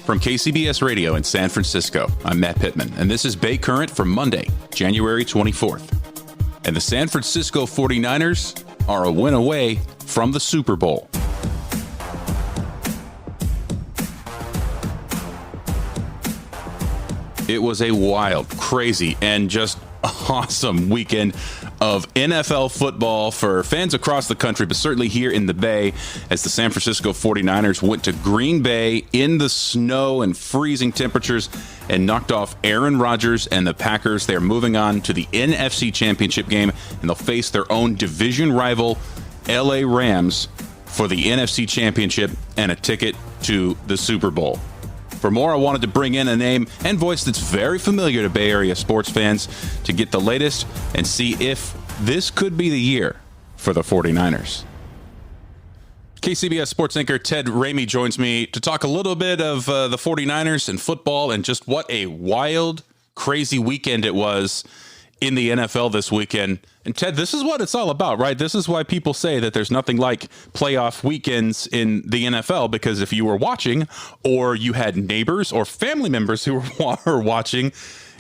From KCBS Radio in San Francisco, I'm Matt Pitman, and this is Bay Current for Monday, January 24th. And the San Francisco 49ers are a win away from the Super Bowl. It was a wild, crazy, and just awesome weekend of NFL football for fans across the country, but certainly here in the Bay, as the San Francisco 49ers went to Green Bay in the snow and freezing temperatures and knocked off Aaron Rodgers and the Packers. They're moving on to the NFC Championship game, and they'll face their own division rival, LA Rams, for the NFC Championship and a ticket to the Super Bowl. For more, I wanted to bring in a name and voice that's very familiar to Bay Area sports fans to get the latest and see if this could be the year for the 49ers. KCBS sports anchor Ted Ramey joins me to talk a little bit of the 49ers and football and just what a wild, crazy weekend it was in the NFL this weekend. And Ted, this is what it's all about, right? This is why people say that there's nothing like playoff weekends in the NFL, because if you were watching or you had neighbors or family members who were watching,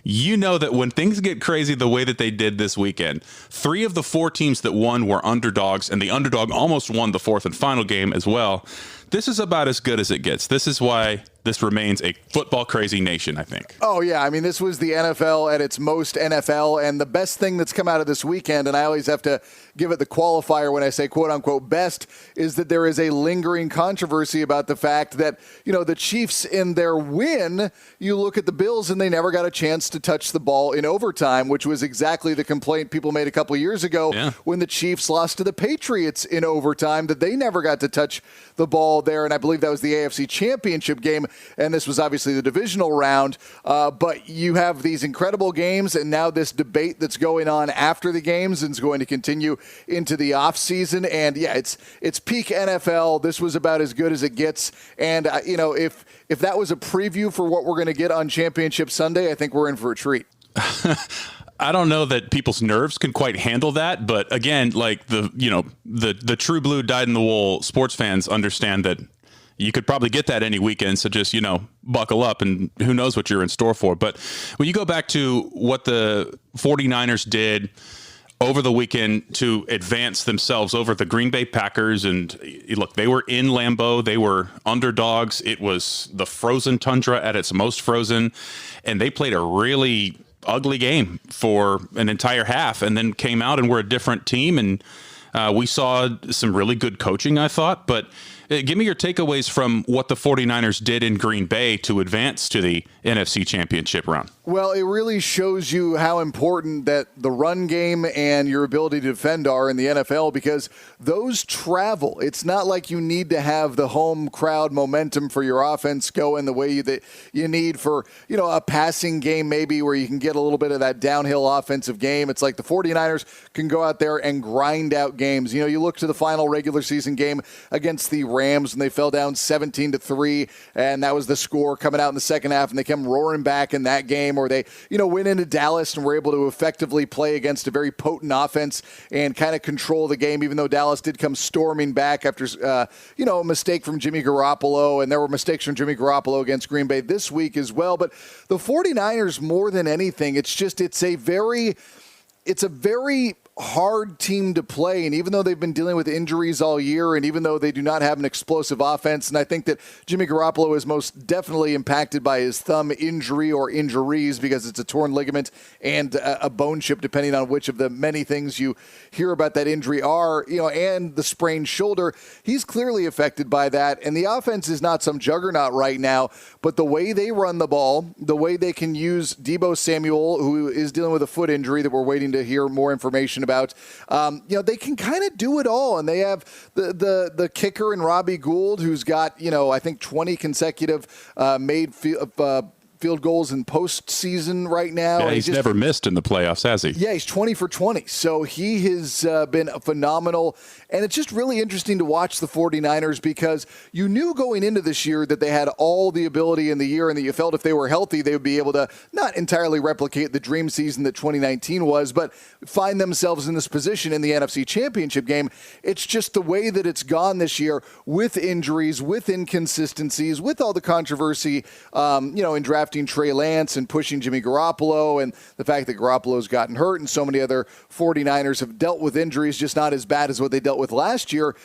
you know that when things get crazy the way that they did this weekend, 3 of the 4 teams that won were underdogs, and the underdog almost won the 4th and final game as well. This is about as good as it gets. This is why this remains a football crazy nation, I think. Oh, yeah. I mean, this was the NFL at its most NFL, and the best thing that's come out of this weekend, and I always have to give it the qualifier when I say quote-unquote best, is that there is a lingering controversy about the fact that, you know, the Chiefs in their win, you look at the Bills and they never got a chance to touch the ball in overtime, which was exactly the complaint people made a couple of years ago when the Chiefs lost to the Patriots in overtime, that they never got to touch the ball there, and I believe that was the AFC Championship game, and this was obviously the divisional round, but you have these incredible games, and now this debate that's going on after the games and is going to continue into the offseason, and yeah, it's peak NFL. This was about as good as it gets, and you know, if that was a preview for what we're going to get on Championship Sunday, I think we're in for a treat. I don't know that people's nerves can quite handle that, but again, like the true blue dyed-in-the-wool sports fans understand that you could probably get that any weekend, so just, buckle up, and who knows what you're in store for. But when you go back to what the 49ers did over the weekend to advance themselves over the Green Bay Packers, and look, they were in Lambeau, they were underdogs, it was the frozen tundra at its most frozen, and they played a really ugly game for an entire half and then came out and were a different team. And we saw some really good coaching, I thought. But give me your takeaways from what the 49ers did in Green Bay to advance to the NFC Championship round. Well, it really shows you how important that the run game and your ability to defend are in the NFL, because those travel. It's not like you need to have the home crowd momentum for your offense going the way that you need for, a passing game maybe where you can get a little bit of that downhill offensive game. It's like the 49ers can go out there and grind out games. You look to the final regular season game against the Rams and they fell down 17-3, and that was the score coming out in the second half, and they came roaring back in that game. Or they, went into Dallas and were able to effectively play against a very potent offense and kind of control the game, even though Dallas did come storming back after, a mistake from Jimmy Garoppolo, and there were mistakes from Jimmy Garoppolo against Green Bay this week as well. But the 49ers, more than anything, it's a very hard team to play, and even though they've been dealing with injuries all year, and even though they do not have an explosive offense, and I think that Jimmy Garoppolo is most definitely impacted by his thumb injury or injuries, because it's a torn ligament and a bone chip, depending on which of the many things you hear about that injury are, and the sprained shoulder. He's clearly affected by that, and the offense is not some juggernaut right now, but the way they run the ball, the way they can use Deebo Samuel, who is dealing with a foot injury that we're waiting to hear more information about, they can kind of do it all. And they have the kicker in Robbie Gould, who's got, I think 20 consecutive field goals in postseason right now. Yeah, he's never missed in the playoffs, has he? Yeah, he's 20 for 20. So he has been phenomenal. And it's just really interesting to watch the 49ers because you knew going into this year that they had all the ability in the year and that you felt if they were healthy, they would be able to not entirely replicate the dream season that 2019 was, but find themselves in this position in the NFC Championship game. It's just the way that it's gone this year with injuries, with inconsistencies, with all the controversy, in drafting Trey Lance and pushing Jimmy Garoppolo, and the fact that Garoppolo's gotten hurt and so many other 49ers have dealt with injuries just not as bad as what they dealt with last year.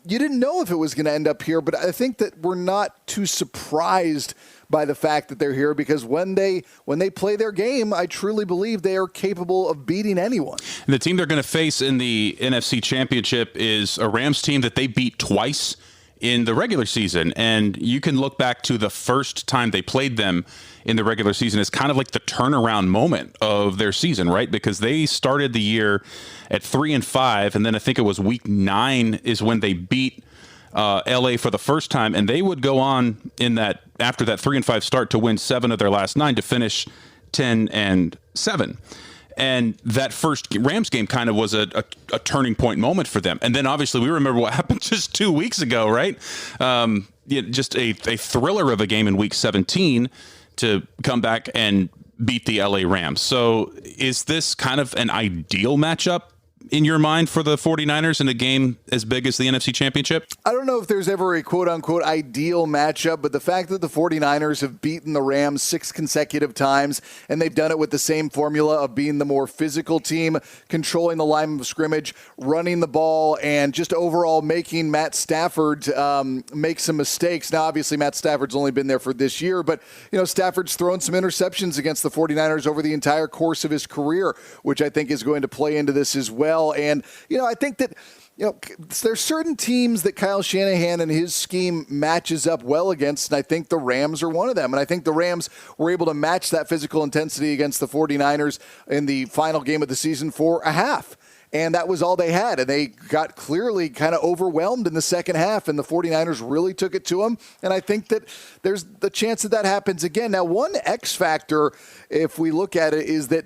You didn't know if it was going to end up here, but I think that we're not too surprised by the fact that they're here because when they play their game, I truly believe they are capable of beating anyone. And the team they're going to face in the NFC Championship is a Rams team that they beat twice in the regular season. And you can look back to the first time they played them in the regular season as kind of like the turnaround moment of their season, right? Because they started the year at 3-5, and then I think it was week 9 is when they beat LA for the first time, and they would go on in that after that 3-5 start to win 7 of their last 9 to finish 10-7. And that first Rams game kind of was a turning point moment for them. And then obviously we remember what happened just 2 weeks ago, right? Just a thriller of a game in week 17 to come back and beat the LA Rams. So is this kind of an ideal matchup in your mind for the 49ers in a game as big as the NFC Championship? I don't know if there's ever a quote-unquote ideal matchup, but the fact that the 49ers have beaten the Rams 6 consecutive times, and they've done it with the same formula of being the more physical team, controlling the line of scrimmage, running the ball, and just overall making Matt Stafford make some mistakes. Now, obviously, Matt Stafford's only been there for this year, but Stafford's thrown some interceptions against the 49ers over the entire course of his career, which I think is going to play into this as well. And, I think that, there's certain teams that Kyle Shanahan and his scheme matches up well against, and I think the Rams are one of them. And I think the Rams were able to match that physical intensity against the 49ers in the final game of the season for a half. And that was all they had. And they got clearly kind of overwhelmed in the second half, and the 49ers really took it to them. And I think that there's the chance that happens again. Now, one X factor, if we look at it, is that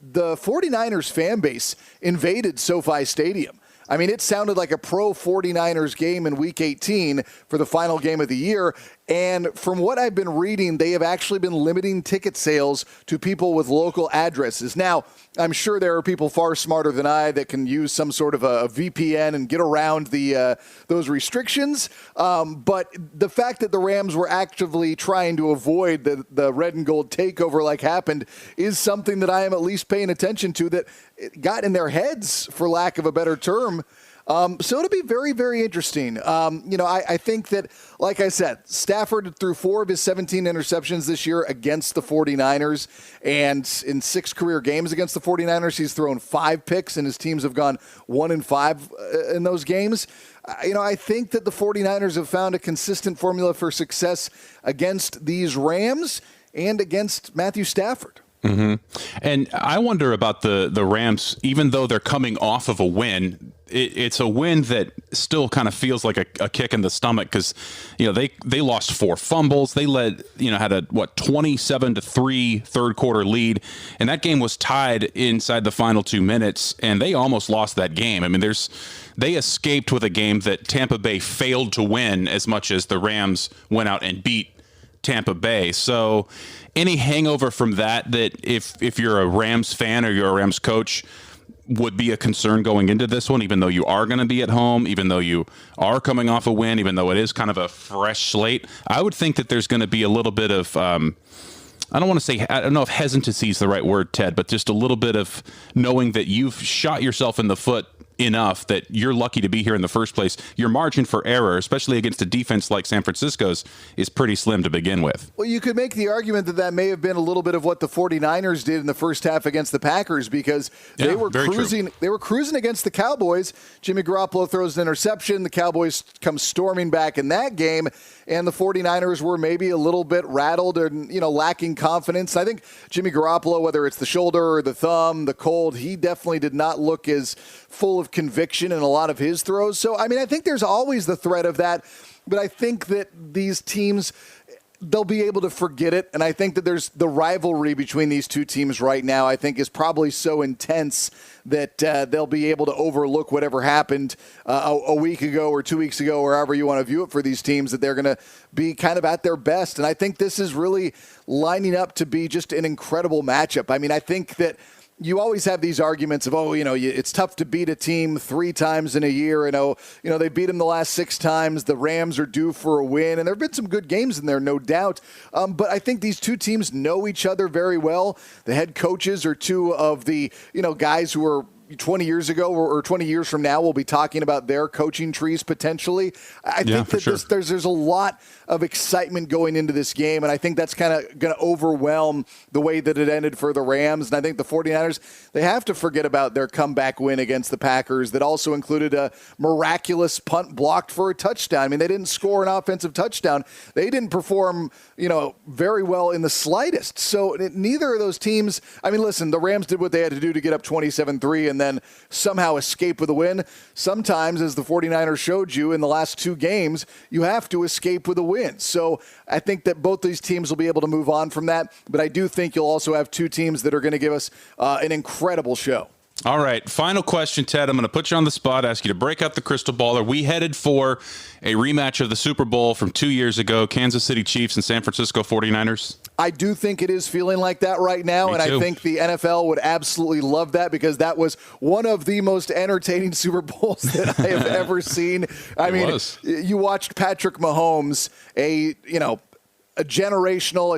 the 49ers fan base invaded SoFi Stadium. I mean, it sounded like a pro 49ers game in Week 18 for the final game of the year. And from what I've been reading, they have actually been limiting ticket sales to people with local addresses. Now, I'm sure there are people far smarter than I that can use some sort of a VPN and get around those restrictions. But the fact that the Rams were actively trying to avoid the red and gold takeover like happened is something that I am at least paying attention to, that it got in their heads, for lack of a better term. So it'll be very, very interesting. I think that, like I said, Stafford threw 4 of his 17 interceptions this year against the 49ers. And in 6 career games against the 49ers, he's thrown 5 picks, and his teams have gone 1-5 in those games. I think that the 49ers have found a consistent formula for success against these Rams and against Matthew Stafford. Mm-hmm. And I wonder about the Rams, even though they're coming off of a win, it's a win that still kind of feels like a kick in the stomach because, they lost 4 fumbles. They had a 27-3 third quarter lead, and that game was tied inside the final 2 minutes, and they almost lost that game. I mean, they escaped with a game that Tampa Bay failed to win as much as the Rams went out and beat Tampa Bay. So any hangover from that if you're a Rams fan or you're a Rams coach would be a concern going into this one, even though you are going to be at home, even though you are coming off a win, even though it is kind of a fresh slate, I would think that there's going to be a little bit of, I don't know if hesitancy is the right word, Ted, but just a little bit of knowing that you've shot yourself in the foot enough that you're lucky to be here in the first place. Your margin for error, especially against a defense like San Francisco's, is pretty slim to begin with. Well, you could make the argument that may have been a little bit of what the 49ers did in the first half against the Packers, because they were cruising. True. They were cruising against the Cowboys. Jimmy Garoppolo throws an interception. The Cowboys come storming back in that game, and the 49ers were maybe a little bit rattled and lacking confidence. I think Jimmy Garoppolo, whether it's the shoulder or the thumb, the cold, he definitely did not look as full of conviction in a lot of his throws. So, I think there's always the threat of that. But I think that these teams, they'll be able to forget it. And I think that there's the rivalry between these two teams right now, I think, is probably so intense that they'll be able to overlook whatever happened a week ago or 2 weeks ago, or however you want to view it for these teams, that they're going to be kind of at their best. And I think this is really lining up to be just an incredible matchup. I mean, I think that you always have these arguments of, it's tough to beat a team 3 times in a year. They beat them the last 6 times. The Rams are due for a win. And there have been some good games in there, no doubt. But I think these two teams know each other very well. The head coaches are two of the, guys who are 20 years ago or 20 years from now, we'll be talking about their coaching trees potentially. I think that there's a lot of excitement going into this game, and I think that's kind of going to overwhelm the way that it ended for the Rams. And I think the 49ers, they have to forget about their comeback win against the Packers that also included a miraculous punt blocked for a touchdown. I mean, they didn't score an offensive touchdown. They didn't perform, very well in the slightest. So neither of those teams, listen, the Rams did what they had to do to get up 27-3 and then somehow escape with a win. Sometimes, as the 49ers showed you in the last 2 games, you have to escape with a win. So I think that both these teams will be able to move on from that. But I do think you'll also have 2 teams that are going to give us an incredible show. All right, final question, Ted. I'm going to put you on the spot, ask you to break out the crystal ball. Are we headed for a rematch of the Super Bowl from 2 years ago, Kansas City Chiefs and San Francisco 49ers? I do think it is feeling like that right now, and I think the NFL would absolutely love that because that was one of the most entertaining Super Bowls that I have ever seen. You watched Patrick Mahomes, a generational,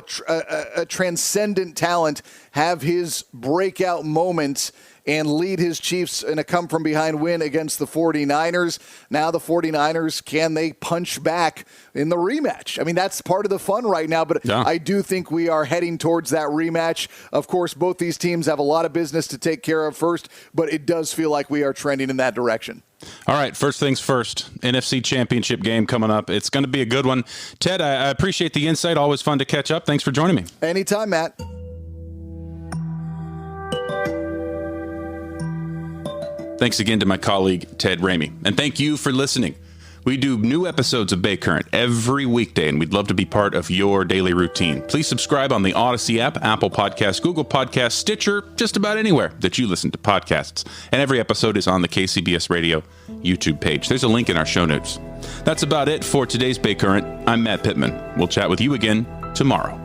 a transcendent talent, have his breakout moment and lead his Chiefs in a come-from-behind win against the 49ers. Now the 49ers, can they punch back in the rematch? I mean, that's part of the fun right now, but yeah. I do think we are heading towards that rematch. Of course, both these teams have a lot of business to take care of first, but it does feel like we are trending in that direction. All right, first things first, NFC Championship game coming up. It's going to be a good one. Ted, I appreciate the insight. Always fun to catch up. Thanks for joining me. Anytime, Matt. Thanks again to my colleague, Ted Ramey. And thank you for listening. We do new episodes of Bay Current every weekday, and we'd love to be part of your daily routine. Please subscribe on the Odyssey app, Apple Podcasts, Google Podcasts, Stitcher, just about anywhere that you listen to podcasts. And every episode is on the KCBS Radio YouTube page. There's a link in our show notes. That's about it for today's Bay Current. I'm Matt Pitman. We'll chat with you again tomorrow.